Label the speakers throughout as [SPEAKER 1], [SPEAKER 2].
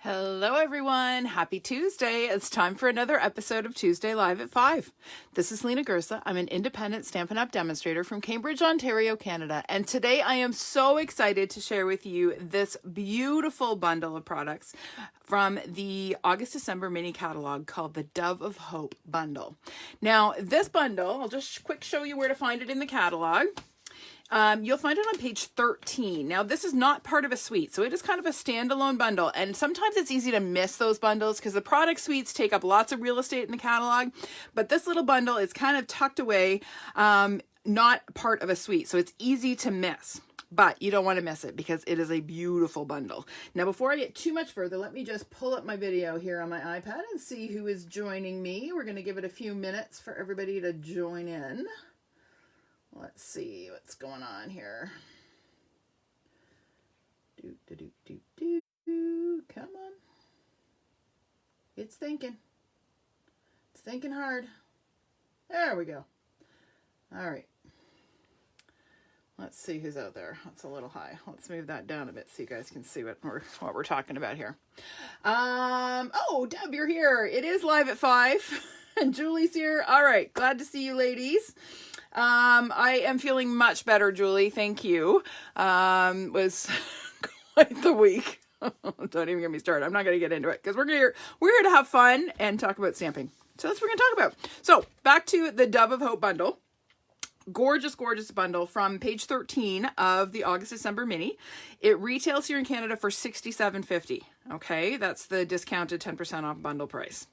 [SPEAKER 1] Hello everyone, happy Tuesday. It's time for another episode of Tuesday Live at 5. This is Lena Gersa. I'm an independent Stampin' Up! Demonstrator from Cambridge, Ontario, Canada. And today I am so excited to share with you this beautiful bundle of products from the August-December mini catalog called the Dove of Hope bundle. Now this bundle, I'll just quick show you where to find it in the catalog. You'll find it on page 13. Now, this is not part of a suite, so it is kind of a standalone bundle. And sometimes it's easy to miss those bundles because the product suites take up lots of real estate in the catalog. But this little bundle is kind of tucked away, not part of a suite. So it's easy to miss. But you don't want to miss it because it is a beautiful bundle. Now, before I get too much further, let me just pull up my video here on my iPad and see who is joining me. We're going to give it a few minutes for everybody to join in. Let's see what's going on here. Come on. It's thinking. It's thinking hard. There we go. All right. Let's see who's out there. That's a little high. Let's move that down a bit so you guys can see what we're talking about here. Oh, Deb, you're here. It is live at 5. And Julie's here. All right. Glad to see you, ladies. I am feeling much better, Julie. Thank you. Was quite the week. Don't even get me started. I'm not going to get into it because we're here to have fun and talk about stamping. So that's what we're going to talk about. So back to the Dove of Hope bundle. Gorgeous, gorgeous bundle from page 13 of the August-December mini. It retails here in Canada for $67.50. Okay, that's the discounted 10% off bundle price.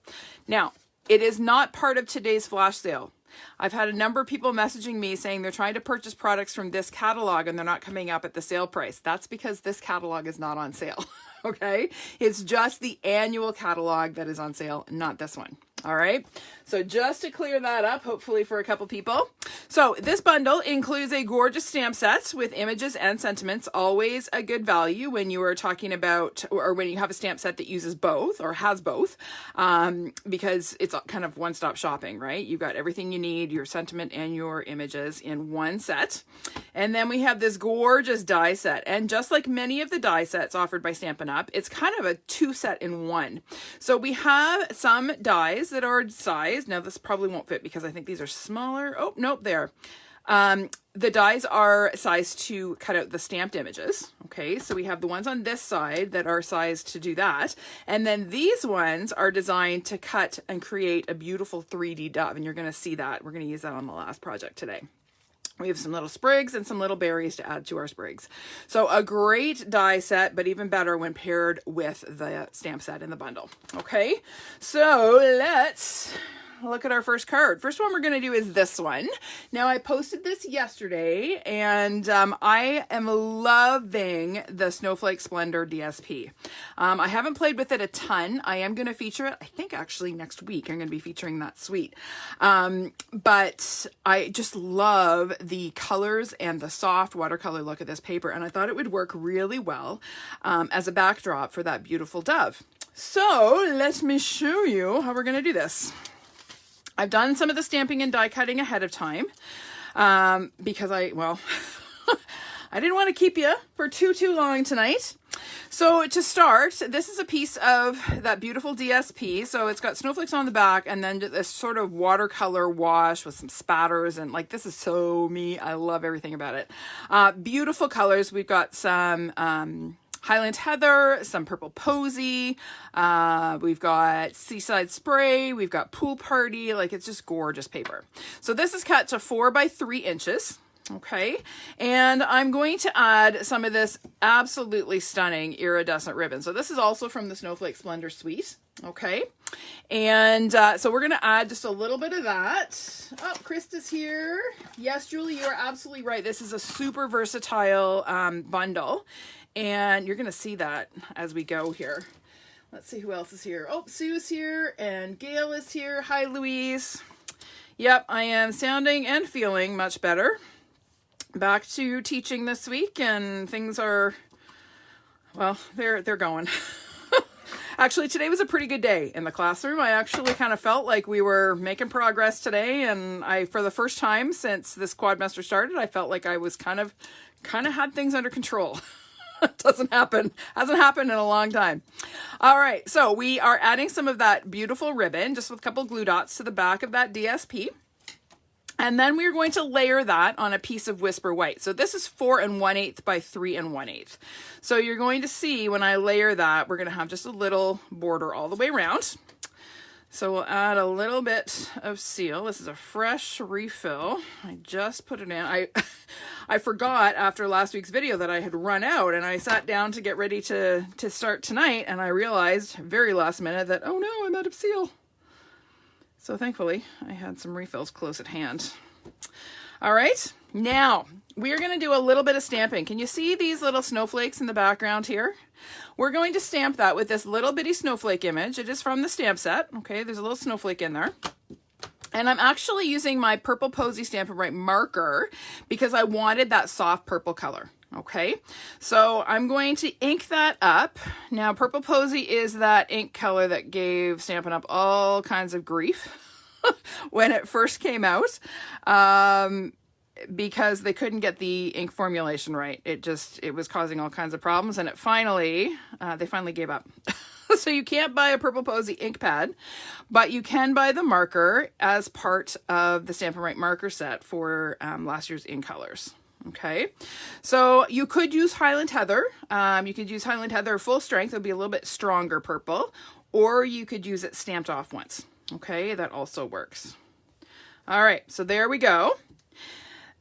[SPEAKER 1] Now, it is not part of today's flash sale. I've had a number of people messaging me saying they're trying to purchase products from this catalog and they're not coming up at the sale price. That's because this catalog is not on sale. Okay, it's just the annual catalog that is on sale, not this one. All right, so just to clear that up, hopefully for a couple people. So this bundle includes a gorgeous stamp set with images and sentiments, always a good value when you are talking about, or when you have a stamp set that uses both or has both, because it's kind of one-stop shopping, right? You've got everything you need, your sentiment and your images in one set. And then we have this gorgeous die set. And just like many of the die sets offered by Stampin' Up, it's kind of a two set in one. So we have some dies that are sized. Now this probably won't fit because I think these are smaller. Oh, nope, there. The dies are sized to cut out the stamped images. Okay, so we have the ones on this side that are sized to do that. And then these ones are designed to cut and create a beautiful 3D dove. And you're going to see that. We're going to use that on the last project today. We have some little sprigs and some little berries to add to our sprigs. So a great die set, but even better when paired with the stamp set in the bundle. Okay, so let's look at our first card. First one we're going to do is this one. Now I posted this yesterday and I am loving the Snowflake Splendour DSP. I haven't played with it a ton. I am going to feature it, I think actually next week. I'm going to be featuring that suite. But I just love the colors and the soft watercolor look of this paper. And I thought it would work really well as a backdrop for that beautiful dove. So let me show you how we're going to do this. I've done some of the stamping and die cutting ahead of time because I didn't want to keep you for too long tonight. So to start, this is a piece of that beautiful DSP. So it's got snowflakes on the back and then this sort of watercolor wash with some spatters. And like, this is so me. I love everything about it. Beautiful colors. We've got some Highland Heather, some purple posy, we've got Seaside Spray, we've got Pool Party, like it's just gorgeous paper. So this is cut to 4 by 3 inches, okay? And I'm going to add some of this absolutely stunning iridescent ribbon. So this is also from the Snowflake Splendour suite, okay? And so we're gonna add just a little bit of that. Oh, Krista's here. Yes, Julie, you are absolutely right. This is a super versatile bundle. And you're going to see that as we go here. Let's see who else is here. Oh, Sue's here and Gail is here. Hi, Louise. Yep, I am sounding and feeling much better. Back to teaching this week and things are, well, they're going. Actually, today was a pretty good day in the classroom. I actually kind of felt like we were making progress today. And for the first time since this quadmester started, I felt like I was kind of had things under control. Doesn't happen. Hasn't happened in a long time. All right, so we are adding some of that beautiful ribbon, just with a couple glue dots to the back of that DSP. And then we're going to layer that on a piece of Whisper White. So this is 4 1/8 by 3 1/8. So you're going to see when I layer that, we're going to have just a little border all the way around. So we'll add a little bit of seal. This is a fresh refill. I just put it in. I forgot after last week's video that I had run out, and I sat down to get ready to start tonight, and I realized very last minute that, oh no, I'm out of seal. So thankfully I had some refills close at hand. All right, now we are going to do a little bit of stamping. Can you see these little snowflakes in the background here? We're going to stamp that with this little bitty snowflake image. It is from the stamp set. Okay, there's a little snowflake in there. And I'm actually using my Purple Posy Stampin' Up marker because I wanted that soft purple color. Okay, so I'm going to ink that up. Now, Purple Posy is that ink color that gave Stampin' Up all kinds of grief when it first came out. Because they couldn't get the ink formulation right. It was causing all kinds of problems, and they finally gave up. So you can't buy a Purple Posy ink pad, but you can buy the marker as part of the Stampin' Up marker set for last year's ink colors. Okay, so you could use Highland Heather. You could use Highland Heather full strength. It'll be a little bit stronger purple, or you could use it stamped off once. Okay, that also works. All right, so there we go.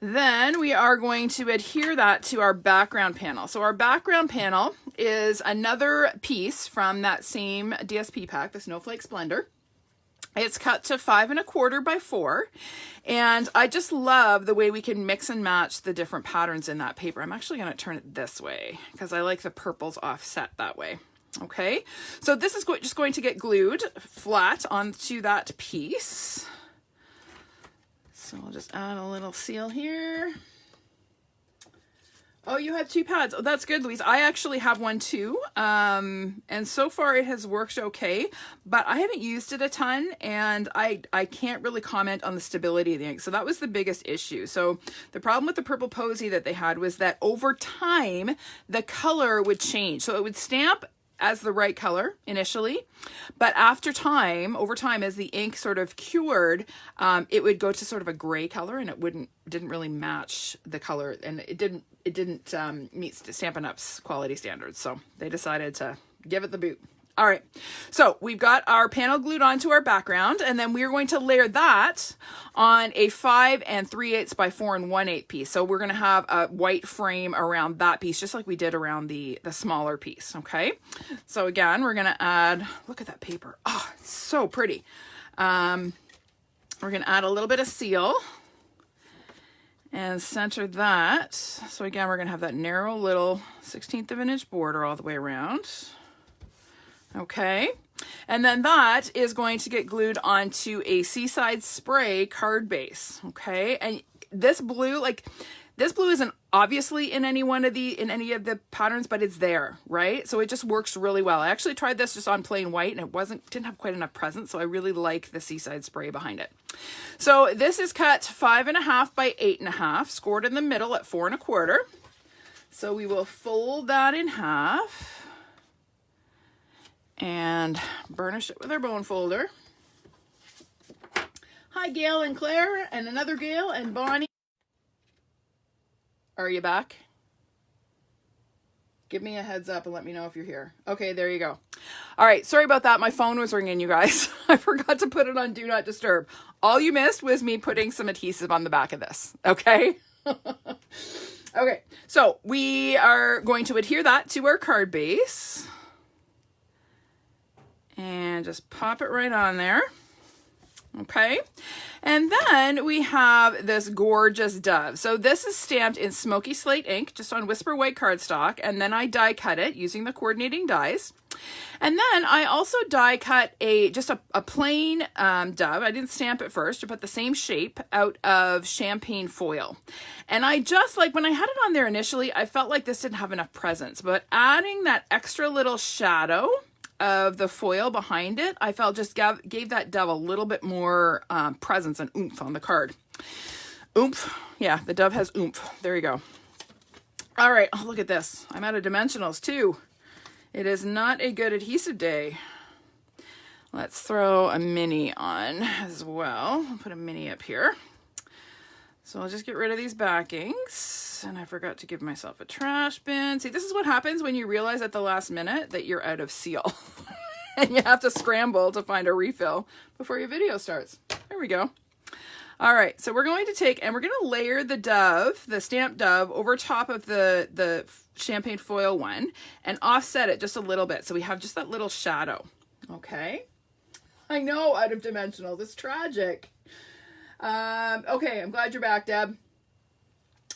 [SPEAKER 1] Then we are going to adhere that to our background panel. So our background panel is another piece from that same DSP pack, the Snowflake Splendour. It's cut to 5 1/4 by 4. And I just love the way we can mix and match the different patterns in that paper. I'm actually going to turn it this way because I like the purples offset that way. Okay, so this is just going to get glued flat onto that piece. So I'll just add a little seal here. Oh, you have 2 pads. Oh, that's good, Louise. I actually have one too. And so far it has worked okay, but I haven't used it a ton, and I can't really comment on the stability of the ink. So that was the biggest issue. So the problem with the Purple Posy that they had was that over time, the color would change. So it would stamp as the right color initially, but over time, as the ink sort of cured, it would go to sort of a gray color, and it didn't really match the color, and it didn't meet Stampin' Up's quality standards. So they decided to give it the boot. All right, so we've got our panel glued onto our background, and then we're going to layer that on a 5 3/8 by 4 1/8 piece. So we're going to have a white frame around that piece, just like we did around the smaller piece, okay? So again, we're going to add, look at that paper. Oh, it's so pretty. We're going to add a little bit of seal and center that. So again, we're going to have that narrow little 1/16 of an inch border all the way around. Okay, and then that is going to get glued onto a Seaside Spray card base. Okay, and this blue isn't obviously in any of the patterns, but it's there, right? So it just works really well. I actually tried this just on plain white, and it didn't have quite enough presence, so I really like the Seaside Spray behind it. So this is cut 5 1/2 by 8 1/2, scored in the middle at 4 1/4. So we will fold that in half and burnish it with our bone folder. Hi, Gail and Claire, and another Gail and Bonnie. Are you back? Give me a heads up and let me know if you're here. Okay, there you go. All right, sorry about that. My phone was ringing, you guys. I forgot to put it on Do Not Disturb. All you missed was me putting some adhesive on the back of this, okay? Okay, so we are going to adhere that to our card base. And just pop it right on there. Okay, and then we have this gorgeous dove. So this is stamped in Smoky Slate ink, just on Whisper White cardstock, and then I die cut it using the coordinating dies. And then I also die cut just a plain dove. I didn't stamp it first, but the same shape out of champagne foil. And I just, like, when I had it on there initially, I felt like this didn't have enough presence, but adding that extra little shadow of the foil behind it, I felt just gave that dove a little bit more presence and oomph on the card. Oomph. Yeah, the dove has oomph. There you go. All right, oh, look at this. I'm out of dimensionals too. It is not a good adhesive day. Let's throw a mini on as well. I'll put a mini up here. So I'll just get rid of these backings. And I forgot to give myself a trash bin. See, this is what happens when you realize at the last minute that you're out of seal. And you have to scramble to find a refill before your video starts. There we go. All right, so we're going to take, and we're going to layer the dove, the stamped dove, over top of the champagne foil one and offset it just a little bit. So we have just that little shadow, okay? I know, out of dimensionals, it's tragic. Okay, I'm glad you're back, Deb.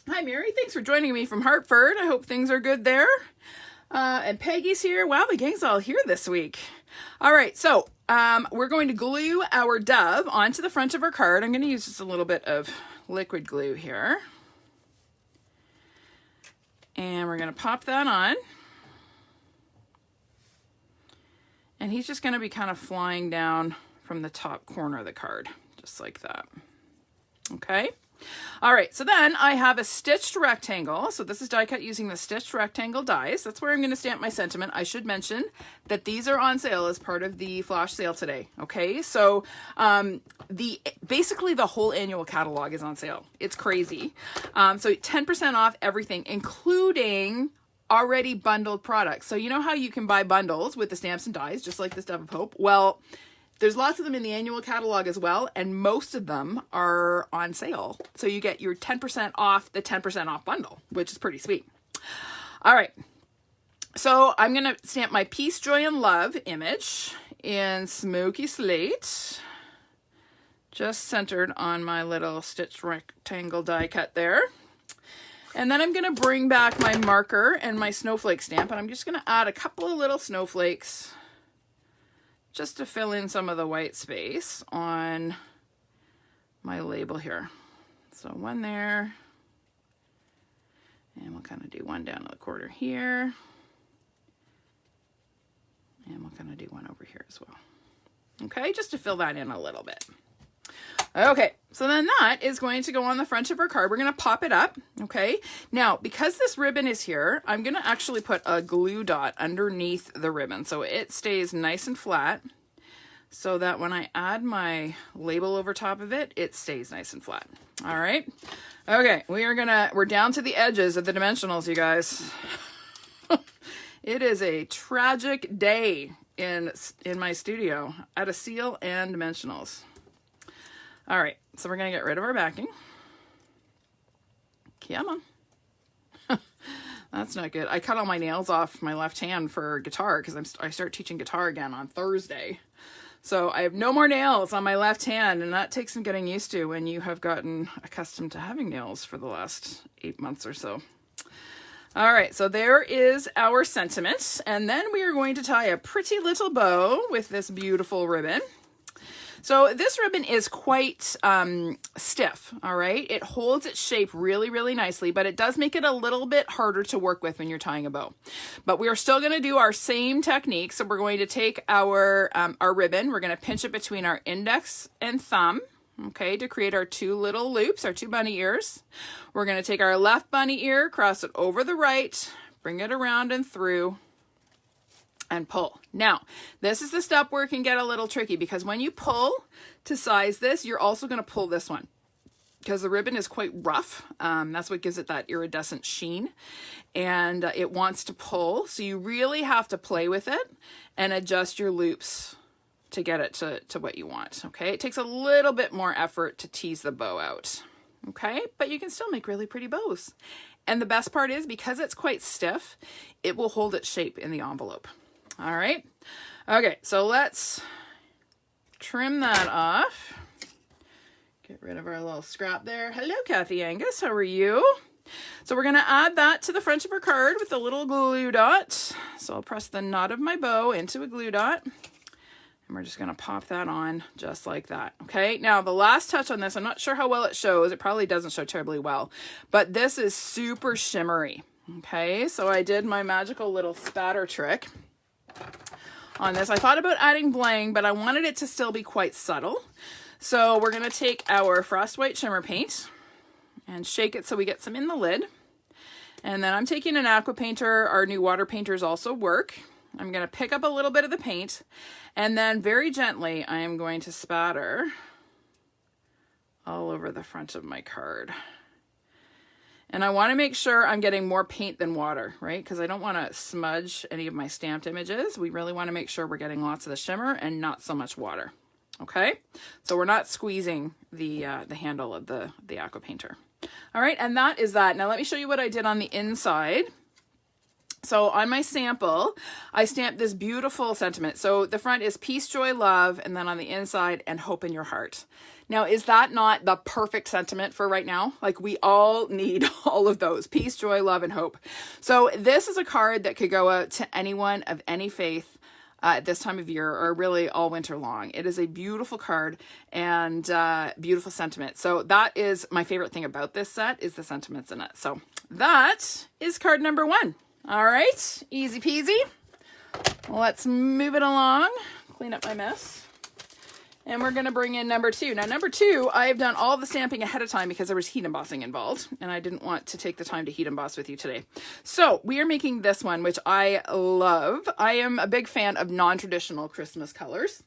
[SPEAKER 1] Hi, Mary, thanks for joining me from Hartford. I hope things are good there. And Peggy's here. Wow, the gang's all here this week. All right, so we're going to glue our dove onto the front of our card. I'm going to use just a little bit of liquid glue here. And we're going to pop that on. And he's just going to be kind of flying down from the top corner of the card, just like that. Okay. All right, so then I have a stitched rectangle. So this is die cut using the stitched rectangle dies. That's where I'm going to stamp my sentiment. I should mention that these are on sale as part of the flash sale today. Okay, so basically the whole annual catalog is on sale. It's crazy. So 10% off everything, including already bundled products. So you know how you can buy bundles with the stamps and dies, just like this Dove of Hope? Well, there's lots of them in the annual catalog as well, and most of them are on sale. So you get your 10% off the 10% off bundle, which is pretty sweet. All right. So I'm going to stamp my Peace, Joy, and Love image in Smoky Slate, just centered on my little stitched rectangle die cut there. And then I'm going to bring back my marker and my snowflake stamp, and I'm just going to add a couple of little snowflakes just to fill in some of the white space on my label here. So one there, and we'll kind of do one down to the corner here, and we'll kind of do one over here as well. Okay, just to fill that in a little bit. Okay, so then that is going to go on the front of our card. We're going to pop it up, okay? Now, because this ribbon is here, I'm going to actually put a glue dot underneath the ribbon so it stays nice and flat, so that when I add my label over top of it, it stays nice and flat. All right? Okay, we're down to the edges of the dimensionals, you guys. It is a tragic day in my studio at a seal and dimensionals. All right, so we're going to get rid of our backing. Come on. That's not good. I cut all my nails off my left hand for guitar because I start teaching guitar again on Thursday. So I have no more nails on my left hand, and that takes some getting used to when you have gotten accustomed to having nails for the last 8 months or so. All right, so there is our sentiment, and then we are going to tie a pretty little bow with this beautiful ribbon. So this ribbon is quite stiff, all right? It holds its shape really, really nicely, but it does make it a little bit harder to work with when you're tying a bow. But we are still going to do our same technique. So we're going to take our ribbon. We're going to pinch it between our index and thumb, okay, to create our two little loops, our two bunny ears. We're going to take our left bunny ear, cross it over the right, bring it around and through, and pull. Now, this is the step where it can get a little tricky, because when you pull to size this, you're also going to pull this one because the ribbon is quite rough. That's what gives it that iridescent sheen, and it wants to pull. So you really have to play with it and adjust your loops to get it to what you want. Okay. It takes a little bit more effort to tease the bow out. Okay. But you can still make really pretty bows. And the best part is, because it's quite stiff, it will hold its shape in the envelope. All right. Okay, so let's trim that off. Get rid of our little scrap there. Hello, Kathy Angus. How are you? So we're going to add that to the front of our card with a little glue dot. So I'll press the knot of my bow into a glue dot, and we're just going to pop that on just like that. Okay. Now the last touch on this, I'm not sure how well it shows. It probably doesn't show terribly well, but this is super shimmery. Okay. So I did my magical little spatter trick on this. I thought about adding bling, but I wanted it to still be quite subtle. So we're going to take our Frost White Shimmer Paint and shake it so we get some in the lid. And then I'm taking an aqua painter. Our new water painters also work. I'm going to pick up a little bit of the paint, and then very gently I am going to spatter all over the front of my card. And I want to make sure I'm getting more paint than water, right? Because I don't want to smudge any of my stamped images. We really want to make sure we're getting lots of the shimmer and not so much water. Okay, so we're not squeezing the handle of the aqua painter. All right, and that is that. Now let me show you what I did on the inside. So on my sample, I stamped this beautiful sentiment. So the front is peace, joy, love, and then on the inside, and hope in your heart. Now, is that not the perfect sentiment for right now? Like, we all need all of those: peace, joy, love, and hope. So this is a card that could go out to anyone of any faith at this time of year, or really all winter long. It is a beautiful card and beautiful sentiment. So that is my favorite thing about this set, is the sentiments in it. So that is card number 1. All right, easy peasy. Let's move it along, clean up my mess. And we're going to bring in number 2. Now, number 2, I have done all the stamping ahead of time because there was heat embossing involved, and I didn't want to take the time to heat emboss with you today. So we are making this one, which I love. I am a big fan of non-traditional Christmas colors.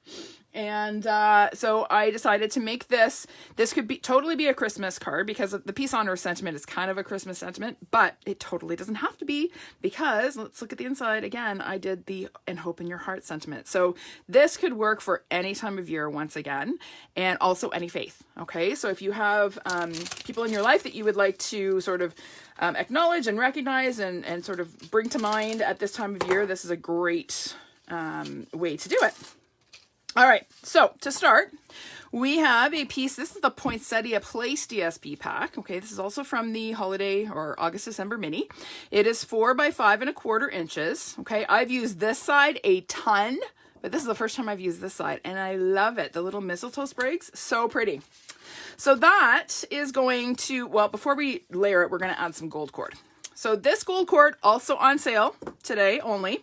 [SPEAKER 1] And so I decided to make this. This could be totally be a Christmas card, because the Peace on Earth sentiment is kind of a Christmas sentiment, but it totally doesn't have to be, because let's look at the inside again. I did the and hope in your heart sentiment. So this could work for any time of year, once again, and also any faith. Okay, so if you have people in your life that you would like to sort of acknowledge and recognize and sort of bring to mind at this time of year, this is a great way to do it. All right, so to start, we have a piece. This is the Poinsettia Place DSP pack. Okay, this is also from the holiday or August-December mini. It is 4 by 5¼ inches. Okay, I've used this side a ton, but this is the first time I've used this side, and I love it. The little mistletoe sprigs, so pretty. So that is going to, well, before we layer it, we're going to add some gold cord. So this gold cord, also on sale today only,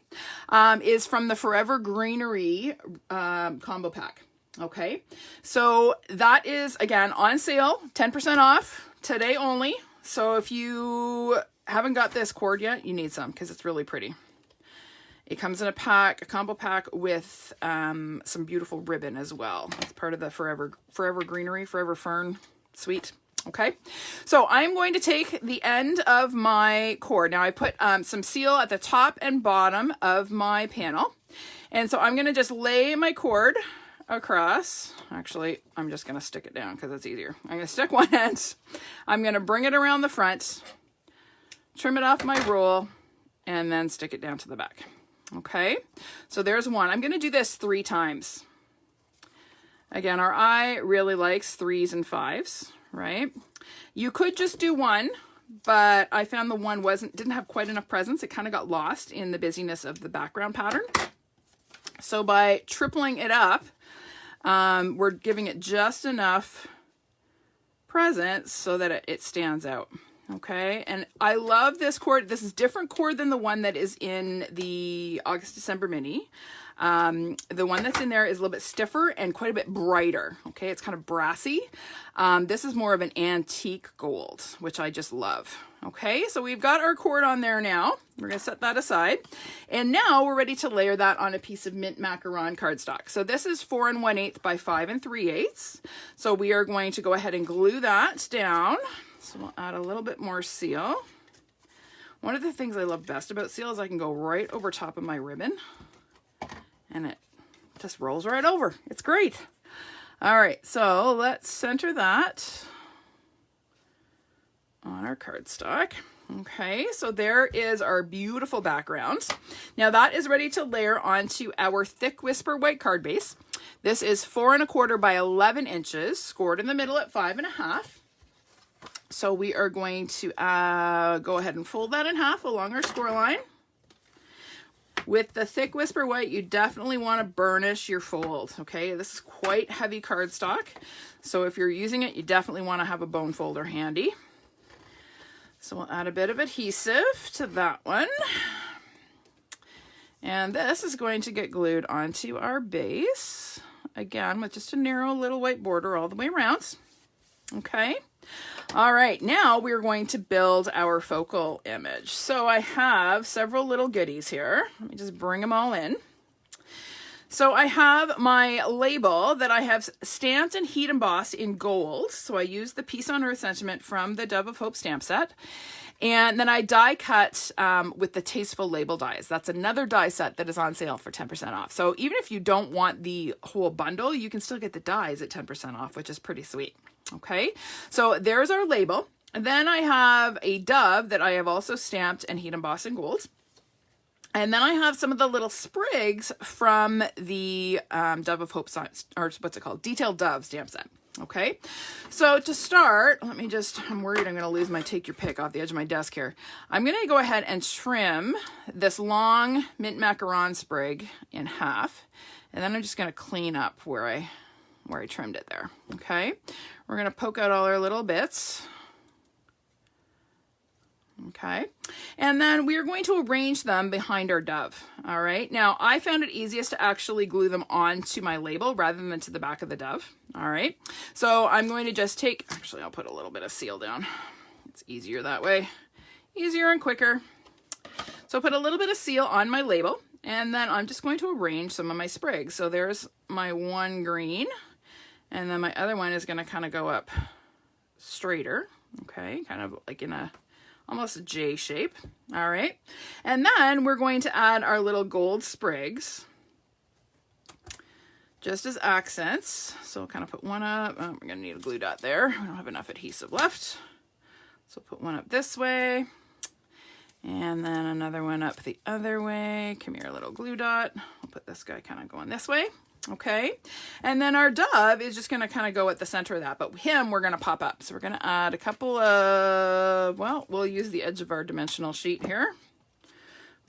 [SPEAKER 1] is from the Forever Greenery combo pack. Okay, so that is, again, on sale, 10% off today only. So if you haven't got this cord yet, you need some, because it's really pretty. It comes in a pack, a combo pack with some beautiful ribbon as well. It's part of the Forever Greenery, Forever Fern suite. Okay, so I'm going to take the end of my cord. Now I put some seal at the top and bottom of my panel. And so I'm going to just lay my cord across. Actually, I'm just going to stick it down because it's easier. I'm going to stick one end. I'm going to bring it around the front, trim it off my roll, and then stick it down to the back. Okay, so there's one. I'm going to do this 3 times. Again, our eye really likes 3s and 5s. Right? You could just do 1, but I found the 1 didn't have quite enough presence. It kind of got lost in the busyness of the background pattern. So by tripling it up, we're giving it just enough presence so that it stands out. Okay, and I love this cord. This is different cord than the one that is in the August-December mini. The one that's in there is a little bit stiffer and quite a bit brighter. Okay, it's kind of brassy. This is more of an antique gold, which I just love. Okay, so we've got our cord on there now. We're going to set that aside. And now we're ready to layer that on a piece of mint macaron cardstock. So this is 4 1/8 by 5 3/8. So we are going to go ahead and glue that down. So we'll add a little bit more seal. One of the things I love best about seal is I can go right over top of my ribbon, and it just rolls right over. It's great. All right, so let's center that on our cardstock. Okay, so there is our beautiful background. Now that is ready to layer onto our Thick Whisper white card base. This is 4 1/4 by 11 inches, scored in the middle at 5 1/2. So we are going to go ahead and fold that in half along our score line. With the Thick Whisper white, you definitely want to burnish your fold, okay? This is quite heavy cardstock, so if you're using it, you definitely want to have a bone folder handy. So we'll add a bit of adhesive to that one. And this is going to get glued onto our base, again, with just a narrow little white border all the way around, okay? All right, now we're going to build our focal image. So I have several little goodies here. Let me just bring them all in. So I have my label that I have stamped and heat embossed in gold. So I used the Peace on Earth sentiment from the Dove of Hope stamp set. And then I die cut with the Tasteful Label dies. That's another die set that is on sale for 10% off. So even if you don't want the whole bundle, you can still get the dies at 10% off, which is pretty sweet. Okay, so there's our label. And then I have a dove that I have also stamped and heat embossed in gold. And then I have some of the little sprigs from the Dove of Hope, or what's it called? Detailed Dove stamp set. Okay, so to start, I'm worried I'm going to lose my take your pick off the edge of my desk here. I'm going to go ahead and trim this long mint macaron sprig in half. And then I'm just going to clean up where I trimmed it there. Okay, we're going to poke out all our little bits. Okay, and then we are going to arrange them behind our dove. All right, now I found it easiest to actually glue them onto my label rather than to the back of the dove. All right, so I'm going to just actually I'll put a little bit of seal down. It's easier that way, easier and quicker. So put a little bit of seal on my label, and then I'm just going to arrange some of my sprigs. So there's my one green, and then my other one is going to kind of go up straighter. Okay, kind of like in almost a J shape. All right, and then we're going to add our little gold sprigs just as accents. So we'll kind of put one up. Oh, we're gonna need a glue dot there. We don't have enough adhesive left, so put one up this way, and then another one up the other way. Come here, little glue dot. We'll put this guy kind of going this way. Okay, and then our dove is just going to kind of go at the center of that, but him we're going to pop up. So we're going to add a couple of, well, we'll use the edge of our dimensional sheet here.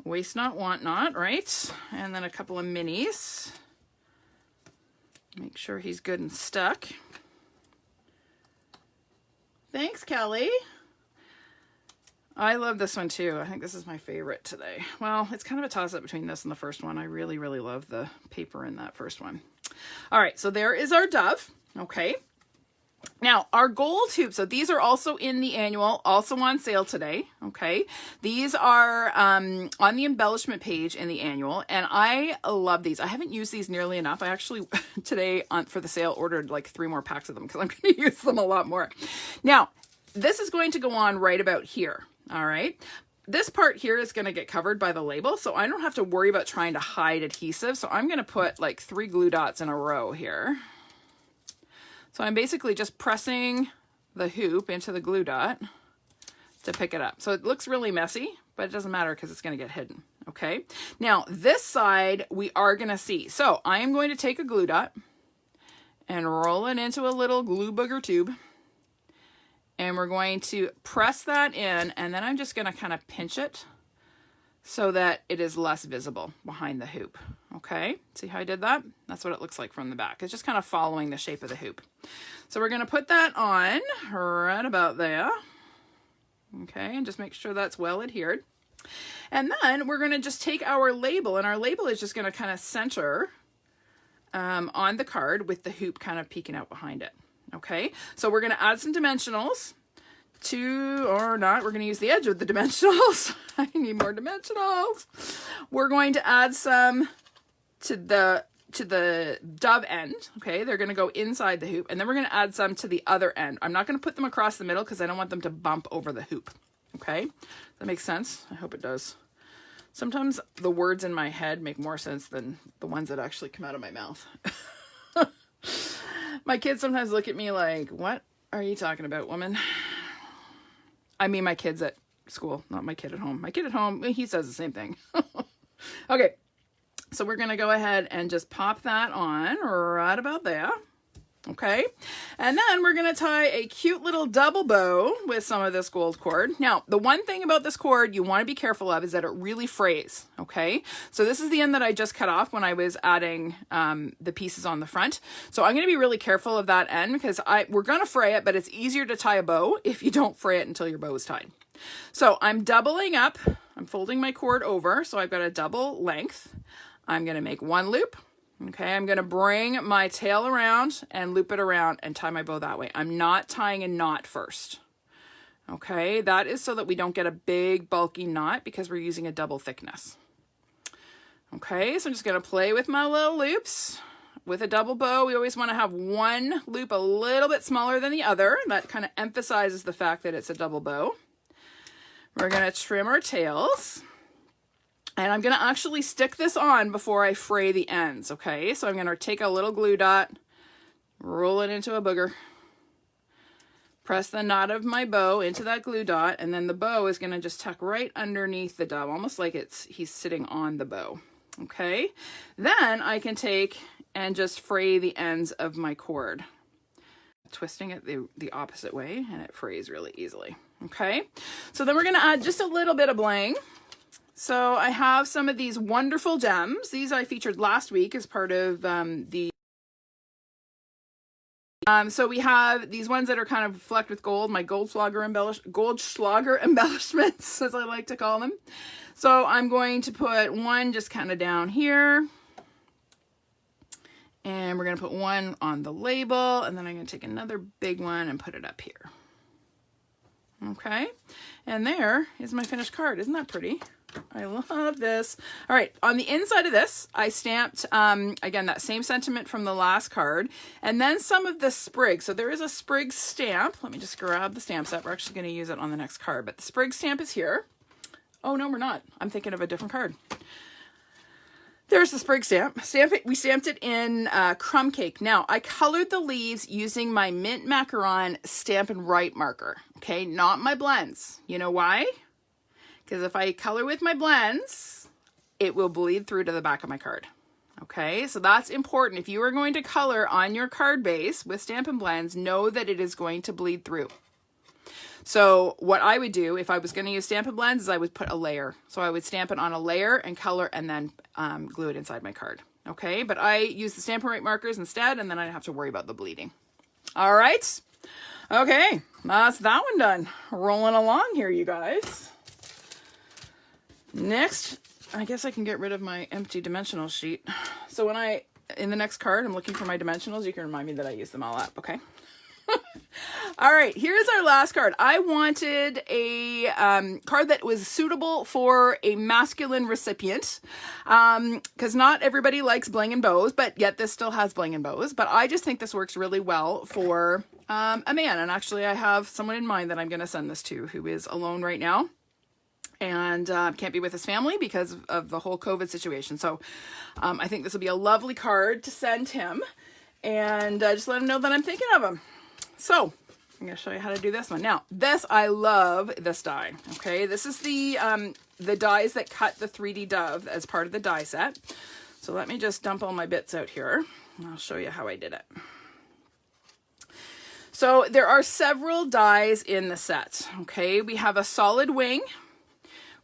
[SPEAKER 1] Waste not, want not, right? And then a couple of minis. Make sure he's good and stuck. Thanks, Kelly. I love this one too. I think this is my favorite today. Well, it's kind of a toss-up between this and the first one. I really, really love the paper in that first one. All right, so there is our dove. Okay. Now, our gold hoops, so these are also in the annual, also on sale today. Okay. These are on the embellishment page in the annual, and I love these. I haven't used these nearly enough. I actually, today for the sale, ordered like 3 more packs of them because I'm going to use them a lot more. Now, this is going to go on right about here. All right, this part here is going to get covered by the label, so I don't have to worry about trying to hide adhesive. So I'm going to put like 3 glue dots in a row here. So I'm basically just pressing the hoop into the glue dot to pick it up. So it looks really messy, but it doesn't matter because it's going to get hidden. Okay, now this side we are going to see. So I am going to take a glue dot and roll it into a little glue booger tube. And we're going to press that in, and then I'm just going to kind of pinch it so that it is less visible behind the hoop. Okay, see how I did that? That's what it looks like from the back. It's just kind of following the shape of the hoop. So we're going to put that on right about there. Okay, and just make sure that's well adhered. And then we're going to just take our label, and our label is just going to kind of center on the card with the hoop kind of peeking out behind it. Okay, so we're going to add some dimensionals or not. We're going to use the edge of the dimensionals. I need more dimensionals. We're going to add some to the dove end. Okay, they're going to go inside the hoop, and then we're going to add some to the other end. I'm not going to put them across the middle because I don't want them to bump over the hoop. Okay, that makes sense. I hope it does. Sometimes the words in my head make more sense than the ones that actually come out of my mouth. My kids sometimes look at me like, what are you talking about, woman? I mean, my kids at school, not my kid at home. My kid at home, he says the same thing. Okay, so we're going to go ahead and just pop that on right about there. Okay, and then we're going to tie a cute little double bow with some of this gold cord. Now, the one thing about this cord you want to be careful of is that it really frays. Okay, so this is the end that I just cut off when I was adding the pieces on the front. So I'm going to be really careful of that end because we're going to fray it, but it's easier to tie a bow if you don't fray it until your bow is tied. So I'm doubling up. I'm folding my cord over, so I've got a double length. I'm going to make 1 loop, Okay, I'm going to bring my tail around and loop it around and tie my bow that way. I'm not tying a knot first. Okay, that is so that we don't get a big bulky knot because we're using a double thickness. Okay, so I'm just going to play with my little loops. With a double bow, we always want to have one loop a little bit smaller than the other. That kind of emphasizes the fact that it's a double bow. We're going to trim our tails. And I'm going to actually stick this on before I fray the ends, okay? So I'm going to take a little glue dot, roll it into a booger, press the knot of my bow into that glue dot, and then the bow is going to just tuck right underneath the dove, almost like he's sitting on the bow, okay? Then I can take and just fray the ends of my cord, twisting it the opposite way, and it frays really easily, okay? So then we're going to add just a little bit of bling. So I have some of these wonderful gems. These I featured last week as part of so we have these ones that are kind of flecked with gold, my Goldschlager embellishments, as I like to call them. So I'm going to put one just kind of down here. And we're going to put one on the label, and then I'm going to take another big one and put it up here. Okay, and there is my finished card. Isn't that pretty? I love this. All right, on the inside of this, I stamped, again, that same sentiment from the last card, and then some of the sprigs. So there is a sprig stamp. Let me just grab the stamp set. We're actually going to use it on the next card, but the sprig stamp is here. Oh, no, we're not. I'm thinking of a different card. There's the sprig stamp. We stamped it in crumb cake. Now, I colored the leaves using my Mint Macaron Stampin' Right marker, okay? Not my blends. You know why? Because if I color with my blends, it will bleed through to the back of my card. Okay, so that's important. If you are going to color on your card base with Stampin' Blends, know that it is going to bleed through. So what I would do if I was going to use Stampin' Blends is I would put a layer. So I would stamp it on a layer and color and then glue it inside my card. Okay, but I use the Stampin' Right markers instead, and then I don't have to worry about the bleeding. All right. Okay, that's that one done. Rolling along here, you guys. Next, I guess I can get rid of my empty dimensional sheet. So when in the next card, I'm looking for my dimensionals. You can remind me that I use them all up, okay? All right, here's our last card. I wanted a card that was suitable for a masculine recipient, because not everybody likes bling and bows, but yet this still has bling and bows. But I just think this works really well for a man. And actually, I have someone in mind that I'm going to send this to who is alone right now and can't be with his family because of the whole COVID situation. So I think this will be a lovely card to send him, and just let him know that I'm thinking of him. So I'm going to show you how to do this one. Now, I love this die. Okay, this is the dies that cut the 3D dove as part of the die set. So let me just dump all my bits out here, and I'll show you how I did it. So there are several dies in the set. Okay, we have a solid wing.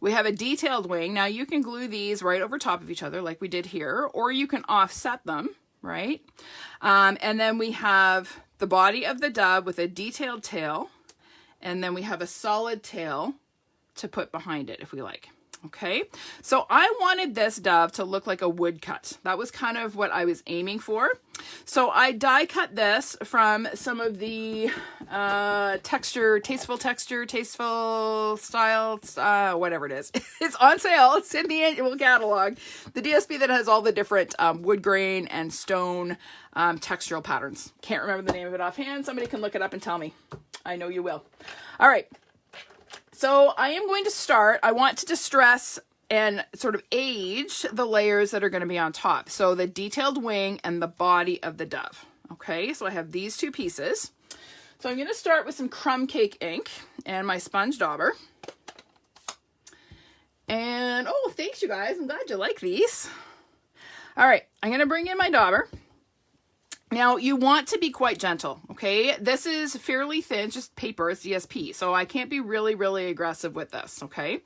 [SPEAKER 1] We have a detailed wing. Now you can glue these right over top of each other like we did here, or you can offset them, right? And then we have the body of the dove with a detailed tail, and then we have a solid tail to put behind it if we like. Okay, so I wanted this dove to look like a woodcut. That was kind of what I was aiming for. So I die cut this from some of the tasteful style, whatever it is. It's on sale. It's in the annual catalog. The DSP that has all the different wood grain and stone textural patterns. Can't remember the name of it offhand. Somebody can look it up and tell me. I know you will. All right. So I am going to start. I want to distress and sort of age the layers that are going to be on top. So the detailed wing and the body of the dove. Okay, so I have these two pieces. So I'm going to start with some crumb cake ink and my sponge dauber. And, oh, thanks you guys. I'm glad you like these. All right, I'm going to bring in my dauber. Now, you want to be quite gentle, okay? This is fairly thin, it's just paper, it's DSP, so I can't be really, really aggressive with this, okay?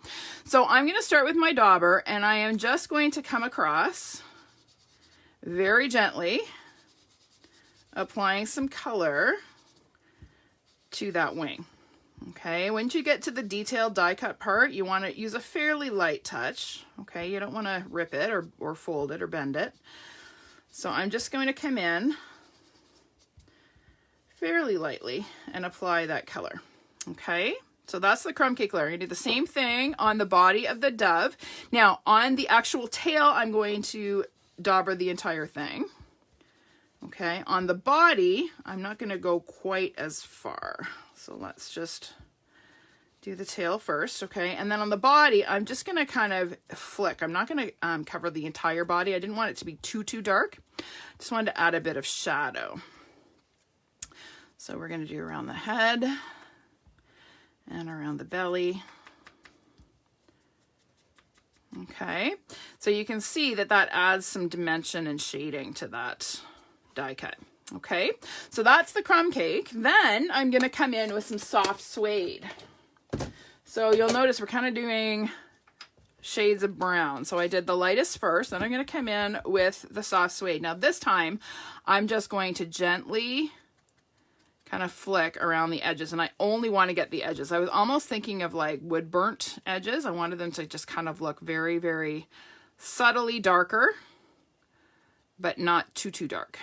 [SPEAKER 1] So I'm going to start with my dauber, and I am just going to come across very gently, applying some color to that wing, okay? Once you get to the detailed die cut part, you want to use a fairly light touch, okay? You don't want to rip it or fold it or bend it. So I'm just going to come in fairly lightly and apply that color. Okay, so that's the crumb cake layer. I do the same thing on the body of the dove. Now on the actual tail, I'm going to dauber the entire thing. Okay, on the body, I'm not going to go quite as far. So let's just do the tail first, okay? And then on the body, I'm just going to kind of flick. I'm not going to cover the entire body. I didn't want it to be too dark. Just wanted to add a bit of shadow. So we're going to do around the head and around the belly. Okay, so you can see that that adds some dimension and shading to that die cut. Okay, so that's the crumb cake. Then I'm going to come in with some soft suede. So you'll notice we're kind of doing shades of brown. So I did the lightest first, then I'm going to come in with the soft suede. Now this time I'm just going to gently kind of flick around the edges, and I only want to get the edges. I was almost thinking of like wood burnt edges. I wanted them to just kind of look very, very subtly darker, but not too dark.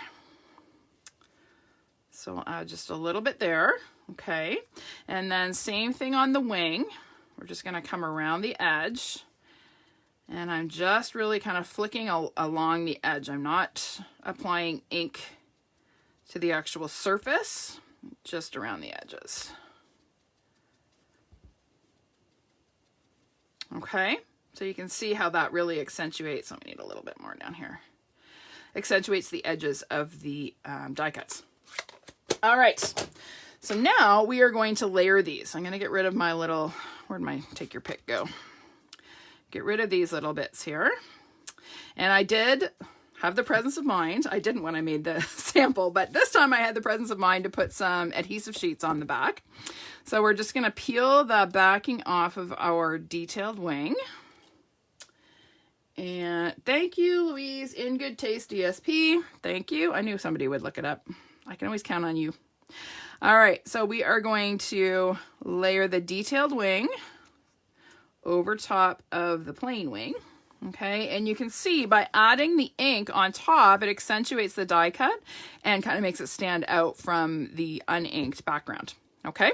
[SPEAKER 1] So I'll add just a little bit there, okay? And then same thing on the wing. We're just gonna come around the edge, and I'm just really kind of flicking along the edge. I'm not applying ink to the actual surface, just around the edges. Okay, so you can see how that really accentuates. Let me need a little bit more down here. Accentuates the edges of the die cuts. All right, so now we are going to layer these. I'm going to get rid of my little, where'd my take your pick go? Get rid of these little bits here. And I did have the presence of mind. I didn't when I made the sample, but this time I had the presence of mind to put some adhesive sheets on the back. So we're just going to peel the backing off of our detailed wing. And thank you, Louise, in good taste DSP. Thank you. I knew somebody would look it up. I can always count on you. All right, so we are going to layer the detailed wing over top of the plain wing. Okay, and you can see by adding the ink on top, it accentuates the die cut and kind of makes it stand out from the uninked background. Okay,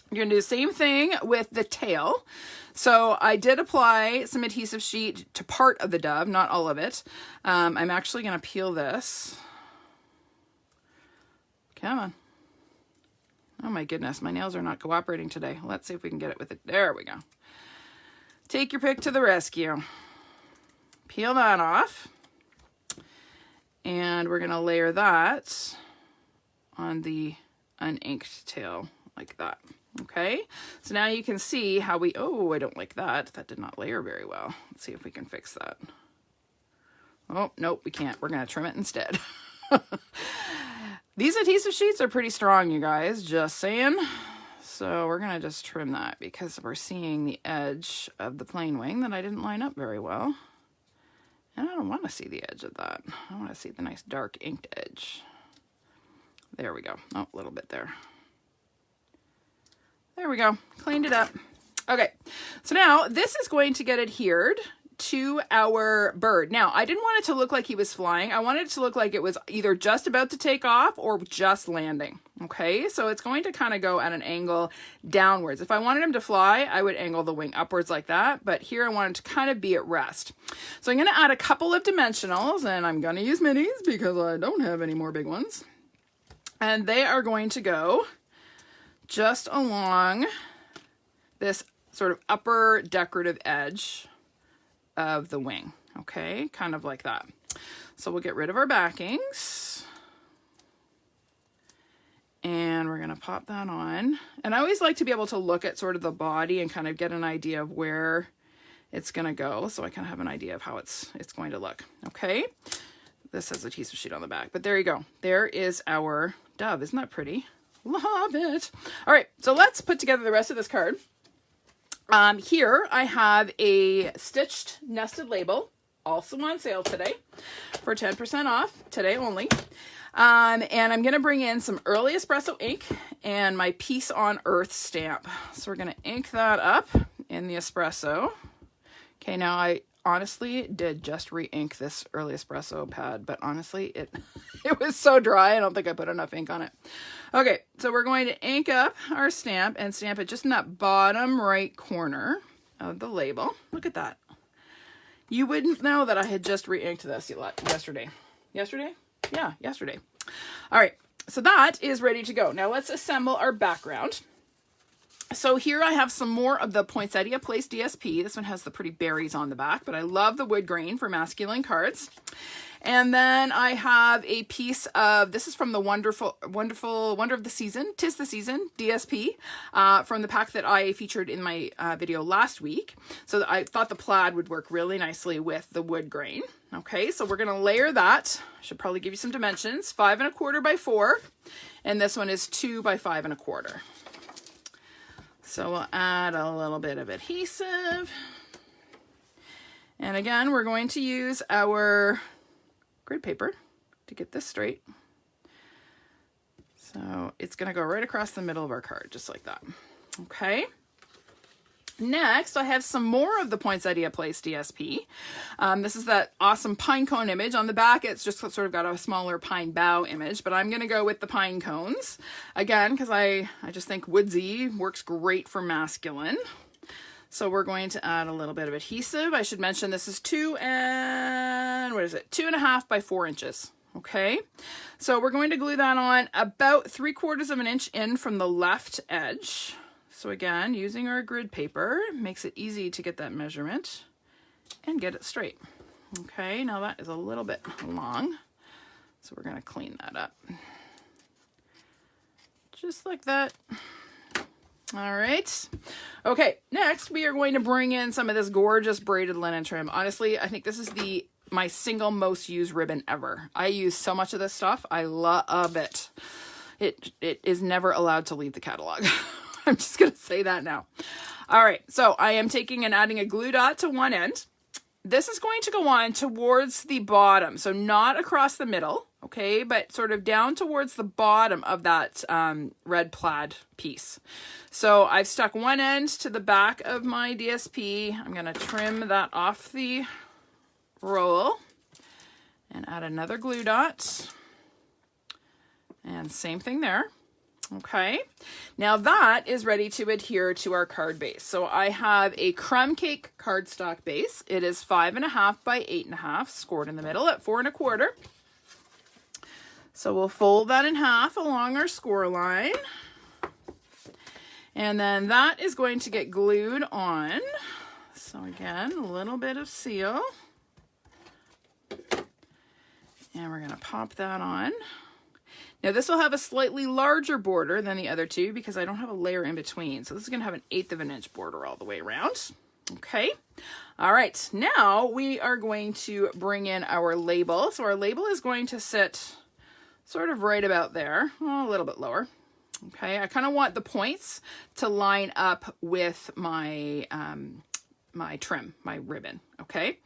[SPEAKER 1] you're gonna do the same thing with the tail. So I did apply some adhesive sheet to part of the dove, not all of it. I'm actually gonna peel this. Come on. Oh my goodness, my nails are not cooperating today. Let's see if we can get it with it. There we go. Take your pick to the rescue. Peel that off. And we're going to layer that on the uninked tail like that. Okay, so now you can see how we, oh, I don't like that. That did not layer very well. Let's see if we can fix that. Oh, nope, we can't. We're going to trim it instead. These adhesive sheets are pretty strong, you guys, just saying. So we're going to just trim that because we're seeing the edge of the plain wing that I didn't line up very well. And I don't want to see the edge of that. I want to see the nice dark inked edge. There we go. Oh, a little bit there. There we go. Cleaned it up. Okay, so now this is going to get adhered to our bird. Now, I didn't want it to look like he was flying. I wanted it to look like it was either just about to take off or just landing. Okay, so it's going to kind of go at an angle downwards. If I wanted him to fly, I would angle the wing upwards like that, but here I want it to kind of be at rest. So I'm going to add a couple of dimensionals, and I'm going to use minis because I don't have any more big ones. And they are going to go just along this sort of upper decorative edge of the wing. Okay, kind of like that. So we'll get rid of our backings. And we're going to pop that on. And I always like to be able to look at sort of the body and kind of get an idea of where it's going to go. So I kind of have an idea of how it's going to look. Okay. This has adhesive sheet on the back, but there you go. There is our dove. Isn't that pretty? Love it. All right. So let's put together the rest of this card. Here I have a stitched nested label, also on sale today for 10% off, today only. And I'm going to bring in some early espresso ink and my Peace on Earth stamp. So we're going to ink that up in the espresso. Okay, now honestly did just re-ink this early espresso pad, but honestly it was so dry I don't think I put enough ink on it. Okay, so we're going to ink up our stamp and stamp it just in that bottom right corner of the label. Look at that. You wouldn't know that I had just re-inked this yesterday. Yesterday? Yeah, yesterday. All right, so that is ready to go. Now let's assemble our background. So here I have some more of the Poinsettia Place DSP. This one has the pretty berries on the back, but I love the wood grain for masculine cards. And then I have a piece of, this is from the Wonder of the Season, 'Tis the Season DSP, from the pack that I featured in my video last week. So I thought the plaid would work really nicely with the wood grain. Okay, so we're gonna layer that. I should probably give you some dimensions, 5 1/4 by 4, and this one is 2 by 5 1/4. So we'll add a little bit of adhesive. And again, we're going to use our grid paper to get this straight. So it's going to go right across the middle of our card, just like that. Okay. Next, I have some more of the Poinsettia Place DSP. This is that awesome pine cone image. On the back, it's just sort of got a smaller pine bough image, but I'm going to go with the pine cones. Again, because I just think woodsy works great for masculine. So we're going to add a little bit of adhesive. I should mention this is 2.5 by 4 inches. Okay, so we're going to glue that on about 3/4 of an inch in from the left edge. So again, using our grid paper makes it easy to get that measurement and get it straight. Okay, now that is a little bit long, so we're going to clean that up. Just like that. All right. Okay, next we are going to bring in some of this gorgeous braided linen trim. Honestly, I think this is my single most used ribbon ever. I use so much of this stuff. I love it. It is never allowed to leave the catalog. I'm just going to say that now. All right, so I am taking and adding a glue dot to one end. This is going to go on towards the bottom, so not across the middle, okay, but sort of down towards the bottom of that red plaid piece. So I've stuck one end to the back of my DSP. I'm going to trim that off the roll and add another glue dot. And same thing there. Okay, now that is ready to adhere to our card base. So I have a crumb cake cardstock base. It is 5.5 by 8.5, scored in the middle at 4 1/4. So we'll fold that in half along our score line. And then that is going to get glued on. So again, a little bit of seal. And we're going to pop that on. Now this will have a slightly larger border than the other two because I don't have a layer in between. So this is going to have an 1/8 of an inch border all the way around. Okay. All right. Now we are going to bring in our label. So our label is going to sit sort of right about there, a little bit lower. Okay. I kind of want the points to line up with my my trim, my ribbon. Okay.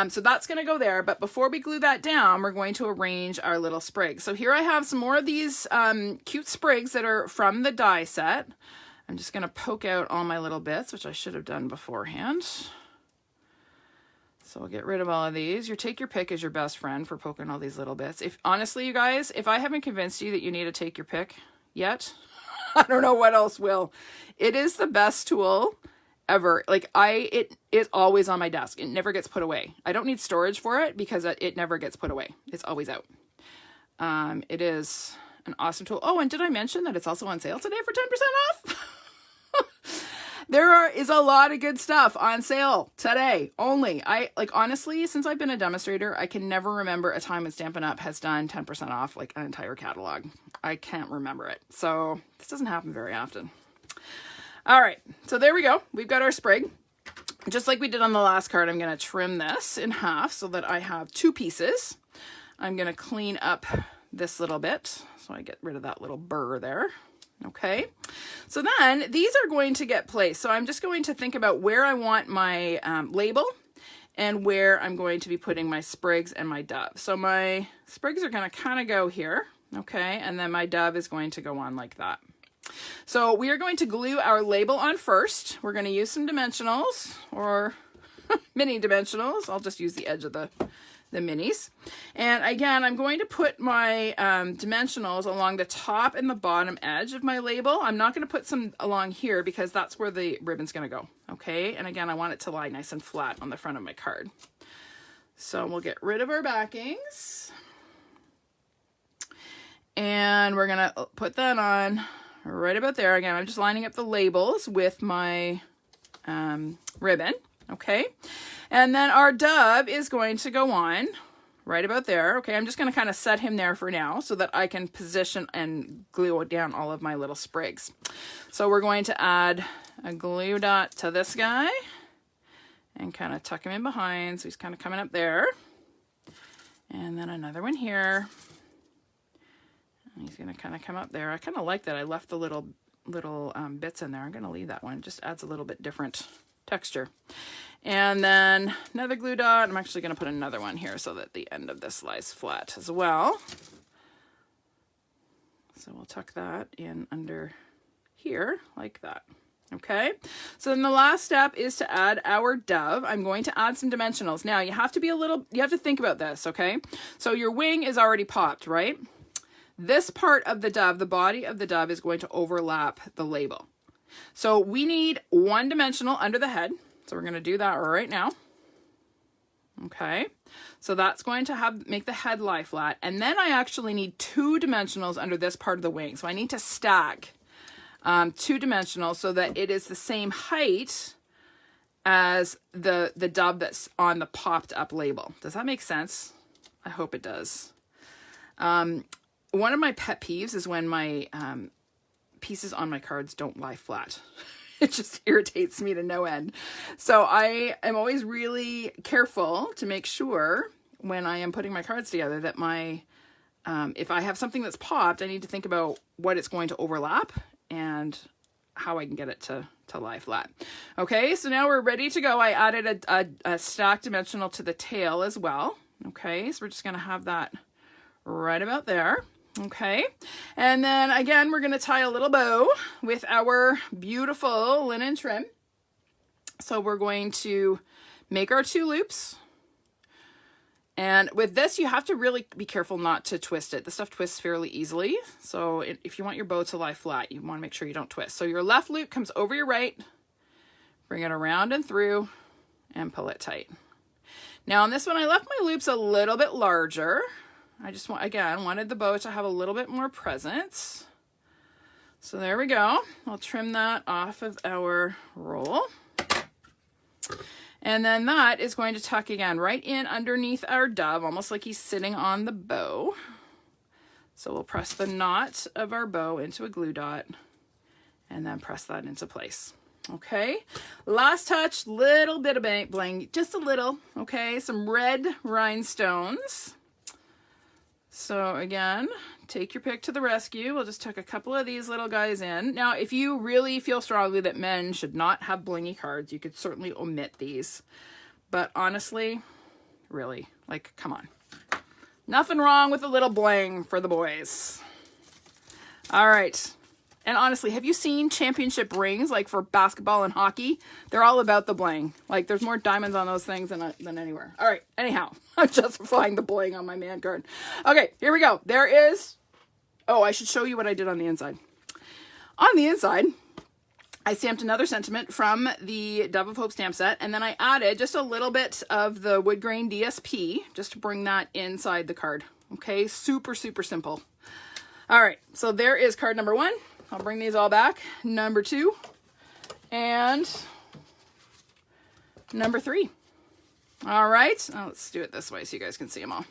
[SPEAKER 1] So that's going to go there. But before we glue that down, we're going to arrange our little sprigs. So here I have some more of these cute sprigs that are from the die set. I'm just going to poke out all my little bits, which I should have done beforehand. So I'll get rid of all of these. Your take your pick is your best friend for poking all these little bits. If honestly, you guys, if I haven't convinced you that you need to take your pick yet, I don't know what else will. It is the best tool ever. Like it is always on my desk. It never gets put away. I don't need storage for it because it never gets put away. It's always out. It is an awesome tool. Oh, and did I mention that it's also on sale today for 10% off? There is a lot of good stuff on sale today only. Honestly, since I've been a demonstrator, I can never remember a time when Stampin' Up has done 10% off like an entire catalog. I can't remember it. So this doesn't happen very often. All right, so there we go. We've got our sprig. Just like we did on the last card, I'm going to trim this in half so that I have 2 pieces. I'm going to clean up this little bit so I get rid of that little burr there. Okay, so then these are going to get placed. So I'm just going to think about where I want my label and where I'm going to be putting my sprigs and my dove. So my sprigs are going to kind of go here, okay, and then my dove is going to go on like that. So we are going to glue our label on first. We're going to use some dimensionals, or mini dimensionals. I'll just use the edge of the minis. And again, I'm going to put my dimensionals along the top and the bottom edge of my label. I'm not going to put some along here because that's where the ribbon's going to go. Okay. And again, I want it to lie nice and flat on the front of my card. So we'll get rid of our backings. And we're going to put that on right about there. Again, I'm just lining up the labels with my ribbon. Okay. And then our dove is going to go on right about there. Okay. I'm just going to kind of set him there for now so that I can position and glue down all of my little sprigs. So we're going to add a glue dot to this guy and kind of tuck him in behind. So he's kind of coming up there. And then another one here. And he's going to kind of come up there. I kind of like that. I left the little bits in there. I'm going to leave that one. It just adds a little bit different texture. And then another glue dot. I'm actually going to put another one here so that the end of this lies flat as well. So we'll tuck that in under here like that. Okay. So then the last step is to add our dove. I'm going to add some dimensionals. Now you have to think about this. Okay. So your wing is already popped, right? This part of the dove, the body of the dove, is going to overlap the label. So we need one dimensional under the head. So we're going to do that right now. Okay. So that's going to make the head lie flat. And then I actually need 2 dimensionals under this part of the wing. So I need to stack 2 dimensionals so that it is the same height as the dove that's on the popped up label. Does that make sense? I hope it does. One of my pet peeves is when my pieces on my cards don't lie flat. It just irritates me to no end. So I am always really careful to make sure when I am putting my cards together that if I have something that's popped, I need to think about what it's going to overlap and how I can get it to lie flat. Okay, so now we're ready to go. I added a stacked dimensional to the tail as well. Okay, so we're just going to have that right about there. Okay, and then again, we're going to tie a little bow with our beautiful linen trim. So we're going to make our 2 loops. And with this, you have to really be careful not to twist it. The stuff twists fairly easily. So if you want your bow to lie flat, you want to make sure you don't twist. So your left loop comes over your right, bring it around and through, and pull it tight. Now on this one, I left my loops a little bit larger. I just wanted the bow to have a little bit more presence. So there we go. I'll trim that off of our roll. And then that is going to tuck again right in underneath our dove, almost like he's sitting on the bow. So we'll press the knot of our bow into a glue dot and then press that into place. Okay, last touch, little bit of bling, just a little, okay, some red rhinestones. So again, take your pick to the rescue. We'll just tuck a couple of these little guys in. Now, if you really feel strongly that men should not have blingy cards, you could certainly omit these. But honestly, really, like, come on. Nothing wrong with a little bling for the boys. All right. And honestly, have you seen championship rings, like for basketball and hockey? They're all about the bling. Like, there's more diamonds on those things than anywhere. All right, anyhow, I'm justifying the bling on my man card. Okay, here we go. There is... Oh, I should show you what I did on the inside. On the inside, I stamped another sentiment from the Dove of Hope stamp set, and then I added just a little bit of the wood grain DSP, just to bring that inside the card. Okay, super, super simple. All right, so there is card number 1. I'll bring these all back. Number 2 and number 3. All right. Now let's do it this way so you guys can see them all.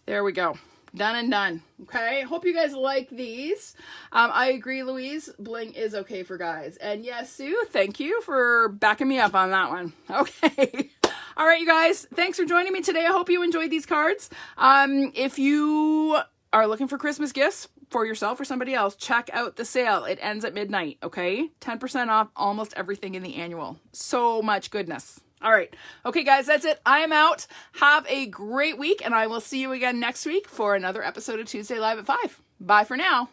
[SPEAKER 1] There we go. Done and done. Okay. Hope you guys like these. I agree, Louise. Bling is okay for guys. And yes, Sue, thank you for backing me up on that one. Okay. All right, you guys. Thanks for joining me today. I hope you enjoyed these cards. If you are looking for Christmas gifts for yourself or somebody else, check out the sale. It ends at midnight, okay? 10% off almost everything in the annual. So much goodness. All right. Okay, guys, that's it. I am out. Have a great week, and I will see you again next week for another episode of Tuesday Live at 5. Bye for now.